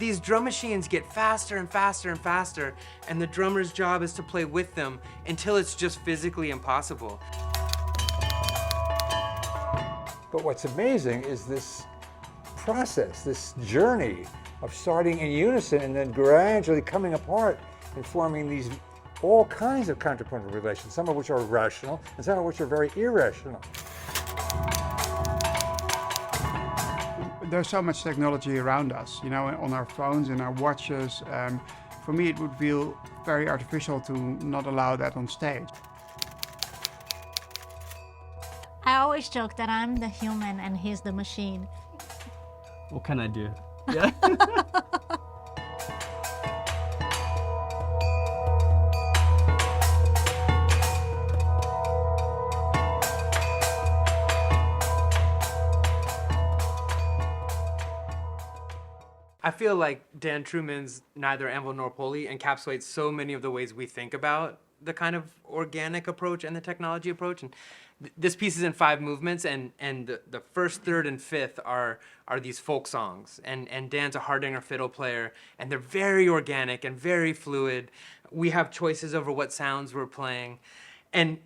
these drum machines get faster and faster and faster, and the drummer's job is to play with them until it's just physically impossible. But what's amazing is this process, this journey of starting in unison and then gradually coming apart and forming these all kinds of contrapuntal relations, some of which are rational and some of which are very irrational. There's so much technology around us, you know, on our phones and our watches. For me, it would feel very artificial to not allow that on stage. I always joke that I'm the human and he's the machine. What can I do? Yeah. I feel like Dan Truman's Neither Anvil Nor Pulley encapsulates so many of the ways we think about the kind of organic approach and the technology approach. And this piece is in 5 movements, and the first, third, and fifth are these folk songs. And Dan's a Hardanger fiddle player, and they're very organic and very fluid. We have choices over what sounds we're playing. And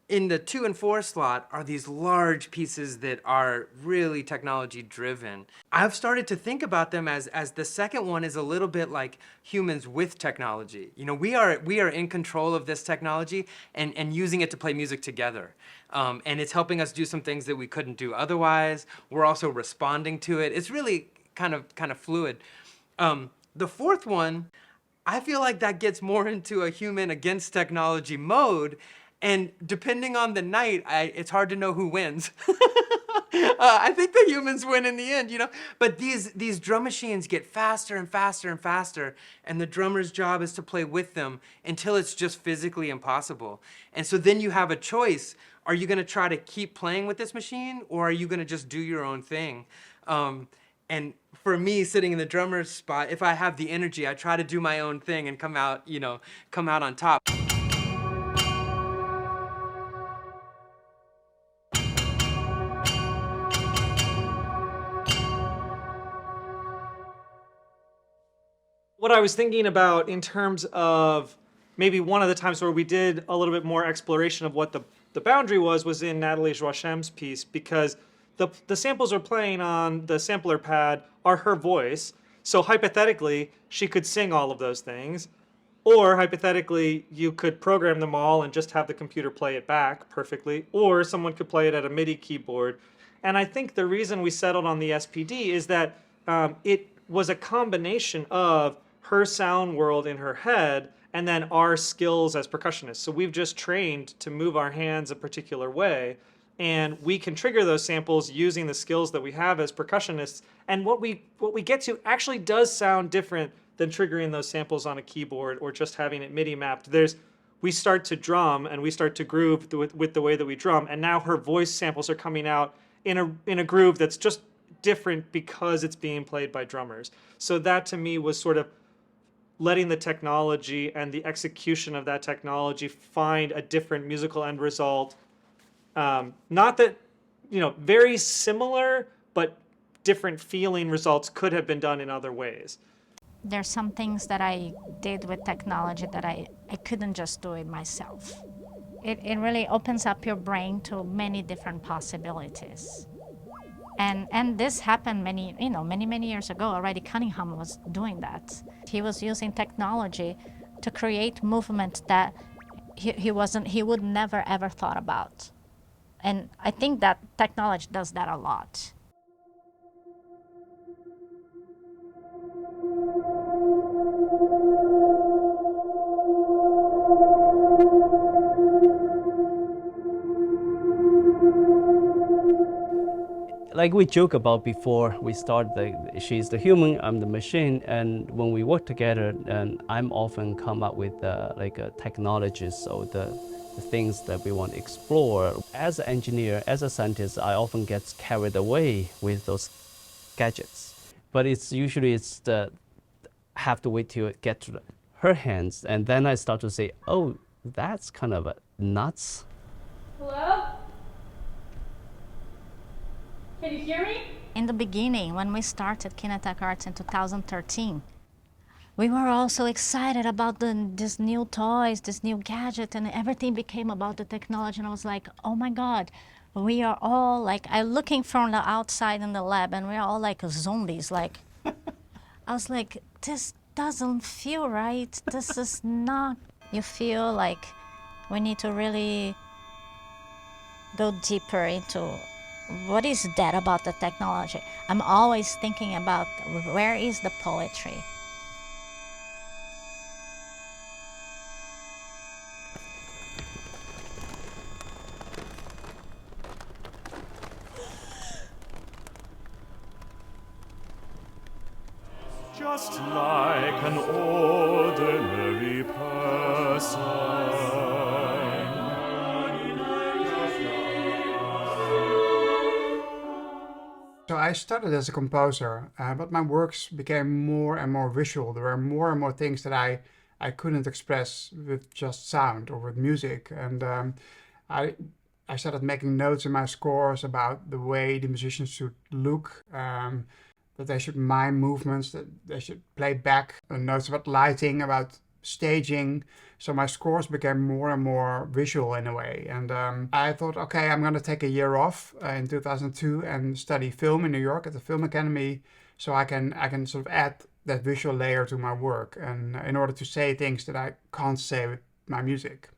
in the 2 and 4 slot are these large pieces that are really technology driven. I've started to think about them as the second one is a little bit like humans with technology. You know, we are in control of this technology and using it to play music together. And it's helping us do some things that we couldn't do otherwise. We're also responding to it. It's really kind of fluid. The fourth one, I feel like that gets more into a human against technology mode. And depending on the night, it's hard to know who wins. I think the humans win in the end, you know? But these drum machines get faster and faster and faster, and the drummer's job is to play with them until it's just physically impossible. And so then you have a choice. Are you gonna try to keep playing with this machine, or are you gonna just do your own thing? And for me, sitting in the drummer's spot, if I have the energy, I try to do my own thing and come out on top. What I was thinking about in terms of maybe one of the times where we did a little bit more exploration of what the boundary was in Natalie Joachim's piece, because the samples are playing on the sampler pad are her voice. So hypothetically, she could sing all of those things. Or hypothetically, you could program them all and just have the computer play it back perfectly. Or someone could play it at a MIDI keyboard. And I think the reason we settled on the SPD is that it was a combination of her sound world in her head and then our skills as percussionists. So we've just trained to move our hands a particular way, and we can trigger those samples using the skills that we have as percussionists. And what we get to actually does sound different than triggering those samples on a keyboard or just having it MIDI mapped. We start to drum and we start to groove with the way that we drum, and now her voice samples are coming out in a groove that's just different because it's being played by drummers. So that to me was sort of letting the technology and the execution of that technology find a different musical end result. Not that, very similar, but different feeling results could have been done in other ways. There's some things that I did with technology that I couldn't just do it myself. It really opens up your brain to many different possibilities. And this happened many years ago already. Cunningham was doing that. He was using technology to create movement that he would never ever thought about. And I think that technology does that a lot. Like we joke about before we start, she's the human, I'm the machine, and when we work together, and I'm often come up with technologies, so the things that we want to explore. As an engineer, as a scientist, I often get carried away with those gadgets. But it's have to wait till it get to her hands, and then I start to say, oh, that's kind of nuts. Hello? Can you hear me? In the beginning, when we started Kinetech Arts in 2013, we were all so excited about this new toys, this new gadget, and everything became about the technology. And I was like, oh my God, we are all like, I'm looking from the outside in the lab, and we're all like zombies. Like, I was like, this doesn't feel right. This is not. You feel like we need to really go deeper into what is that about the technology. I'm always thinking about where is the poetry. Just like an ordinary person. So I started as a composer, but my works became more and more visual. There were more and more things that I couldn't express with just sound or with music. And I started making notes in my scores about the way the musicians should look, that they should mime movements, that they should play back notes about lighting, about staging. So my scores became more and more visual in a way. And I thought, okay, I'm going to take a year off in 2002 and study film in New York at the Film Academy, so I can sort of add that visual layer to my work, and in order to say things that I can't say with my music.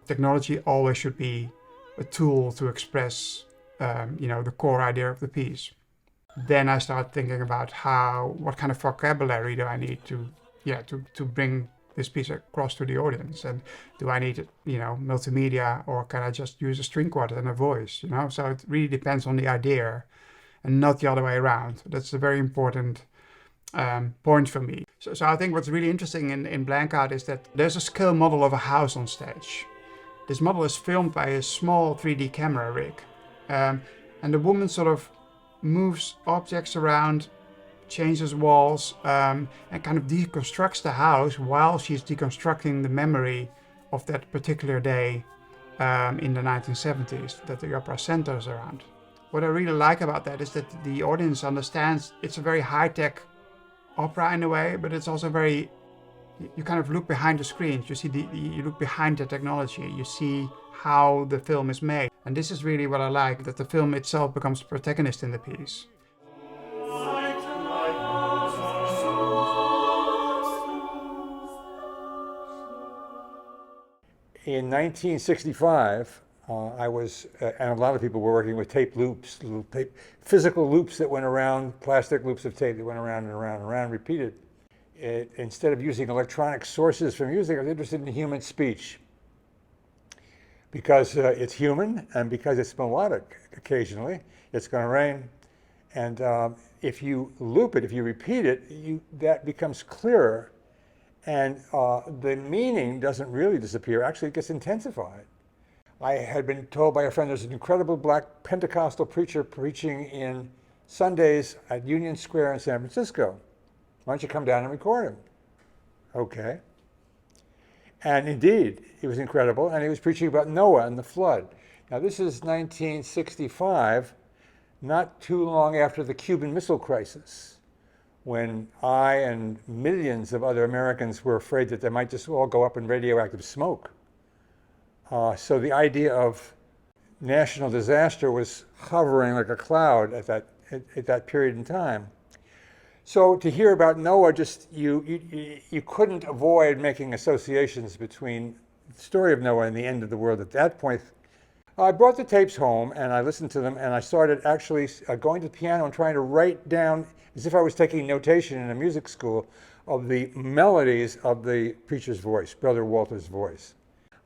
Technology always should be a tool to express, the core idea of the piece. Then I start thinking about what kind of vocabulary do I need to bring this piece across to the audience, and do I need, multimedia, or can I just use a string quartet and a voice, So it really depends on the idea, and not the other way around. That's a very important point for me. So I think what's really interesting in Blank Out is that there's a scale model of a house on stage. This model is filmed by a small 3D camera rig. And the woman sort of moves objects around, changes walls, and kind of deconstructs the house while she's deconstructing the memory of that particular day in the 1970s that the opera centers around. What I really like about that is that the audience understands it's a very high-tech opera in a way, but it's also very, you kind of look behind the screens, you look behind the technology, you see how the film is made. And this is really what I like, that the film itself becomes the protagonist in the piece. In 1965, I was, and a lot of people were working with tape loops, physical loops that went around, plastic loops of tape that went around and around and around, repeated. Instead of using electronic sources for music, I was interested in human speech. Because it's human, and because it's melodic occasionally, it's going to rain. And if you loop it, if you repeat it, that becomes clearer. And the meaning doesn't really disappear, actually it gets intensified. I had been told by a friend there's an incredible black Pentecostal preacher preaching in Sundays at Union Square in San Francisco. Why don't you come down and record him? Okay. And indeed, he was incredible, and he was preaching about Noah and the flood. Now this is 1965, not too long after the Cuban Missile Crisis, when I and millions of other Americans were afraid that they might just all go up in radioactive smoke. So the idea of national disaster was hovering like a cloud at that period in time. So to hear about Noah, you couldn't avoid making associations between the story of Noah and the end of the world at that point. I brought the tapes home and I listened to them, and I started actually going to the piano and trying to write down, as if I was taking notation in a music school, of the melodies of the preacher's voice, Brother Walter's voice.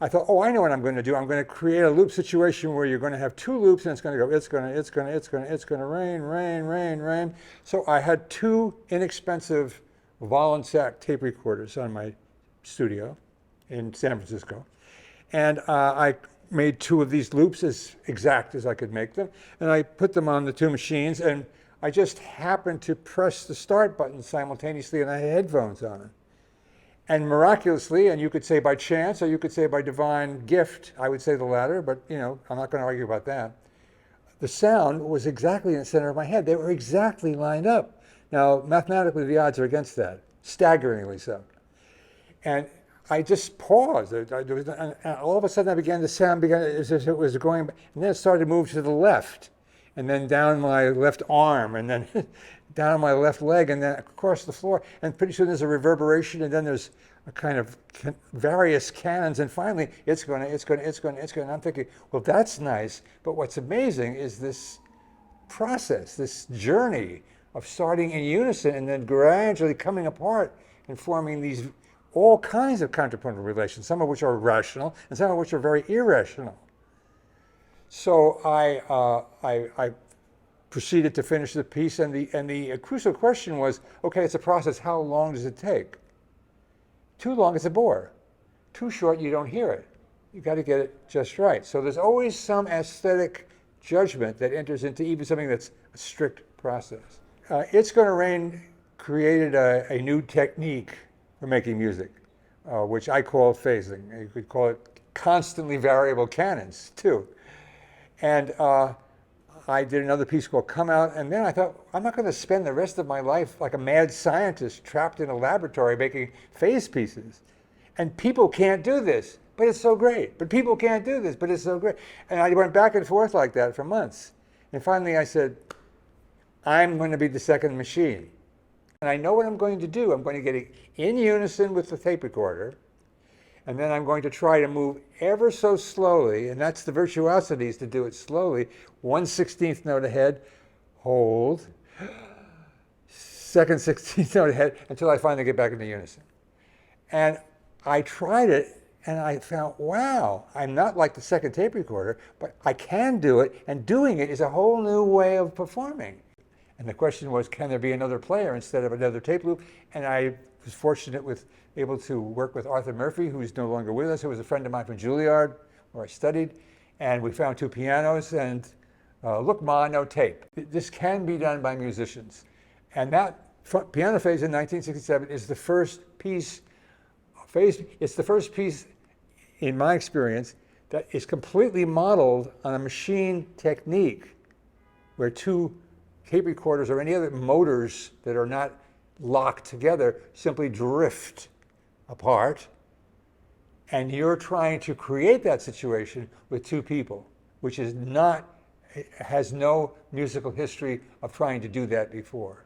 I thought, oh, I know what I'm going to do. I'm going to create a loop situation where you're going to have two loops, and it's going to go, it's going to rain, rain, rain, rain. So I had two inexpensive Volensek tape recorders on my studio in San Francisco. And I made 2 of these loops as exact as I could make them. And I put them on the 2 machines, and I just happened to press the start button simultaneously, and I had headphones on. And miraculously, and you could say by chance, or you could say by divine gift, I would say the latter, but you know, I'm not going to argue about that. The sound was exactly in the center of my head. They were exactly lined up. Now, mathematically, the odds are against that, staggeringly so. And I just paused. And all of a sudden, the sound began, it was going, and then it started to move to the left, and then down my left arm, and then down my left leg, and then across the floor. And pretty soon there's a reverberation, and then there's a kind of various cannons, and finally it's going. And I'm thinking, well, that's nice, but what's amazing is this process, this journey of starting in unison and then gradually coming apart and forming these all kinds of counterpuntal relations, some of which are rational and some of which are very irrational. So I proceeded to finish the piece, and the crucial question was, okay, it's a process, how long does it take? Too long, it's a bore. Too short, you don't hear it. You've got to get it just right. So there's always some aesthetic judgment that enters into even something that's a strict process. It's Gonna Rain created a new technique for making music, which I call phasing. You could call it constantly variable canons, too. And I did another piece called Come Out, and then I thought, I'm not going to spend the rest of my life like a mad scientist trapped in a laboratory making phase pieces. And people can't do this, but it's so great. But people can't do this, but it's so great. And I went back and forth like that for months. And finally I said, I'm going to be the second machine. And I know what I'm going to do. I'm going to get it in unison with the tape recorder, and then I'm going to try to move ever so slowly, and that's the virtuosity, is to do it slowly, 1/16th note ahead, hold, 2nd 16th note ahead, until I finally get back into unison. And I tried it, and I found, wow, I'm not like the second tape recorder, but I can do it, and doing it is a whole new way of performing. And the question was, can there be another player instead of another tape loop? And I was fortunate able to work with Arthur Murphy, who's no longer with us, who was a friend of mine from Juilliard, where I studied. And we found 2 pianos, and look, Ma, no tape. This can be done by musicians. And that piano phase in 1967 is the first piece, it's the first piece, in my experience, that is completely modeled on a machine technique, where 2 tape recorders or any other motors that are not locked together simply drift apart, and you're trying to create that situation with 2 people, which is not, has no musical history of trying to do that before.